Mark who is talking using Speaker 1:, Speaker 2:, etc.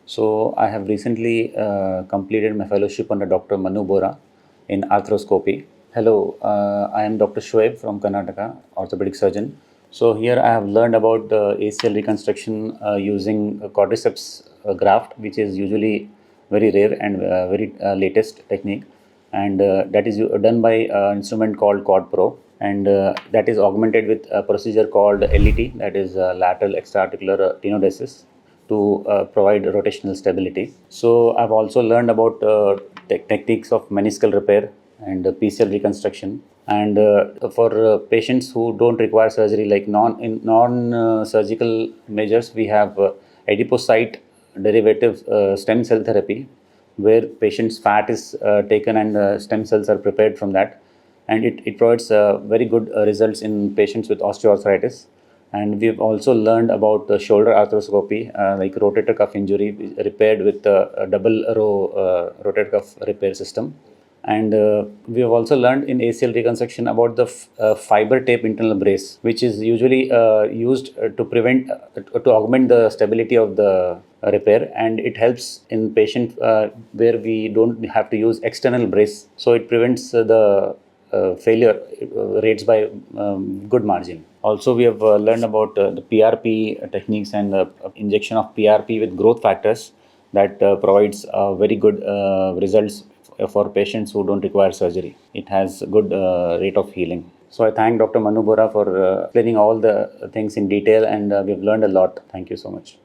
Speaker 1: So I have recently completed my fellowship under Dr. Manu Bora in arthroscopy. Hello, I am Dr. Shoaib from Karnataka, orthopedic surgeon. So here I have learned about the ACL reconstruction using a quadriceps graft, which is usually very rare and very latest technique, and that is done by an instrument called Quad Pro, and that is augmented with a procedure called LET, that is lateral extraarticular tenodesis, to provide rotational stability. So I've also learned about techniques of meniscal repair and PCL reconstruction. And for patients who don't require surgery, like non surgical measures, we have adipocyte derivative stem cell therapy, where patient's fat is taken and stem cells are prepared from that, and it provides very good results in patients with osteoarthritis. And we've also learned about the shoulder arthroscopy, like rotator cuff injury repaired with a double row rotator cuff repair system. And we have also learned in ACL reconstruction about the fiber tape internal brace, which is usually used to augment the stability of the repair, and it helps in patient where we don't have to use external brace. So it prevents the failure rates by good margin. Also, we have learned about the PRP techniques and injection of PRP with growth factors that provides very good results for patients who don't require surgery. It has good rate of healing. So I thank Dr. Manu Bora for explaining all the things in detail, and we've learned a lot. Thank you so much.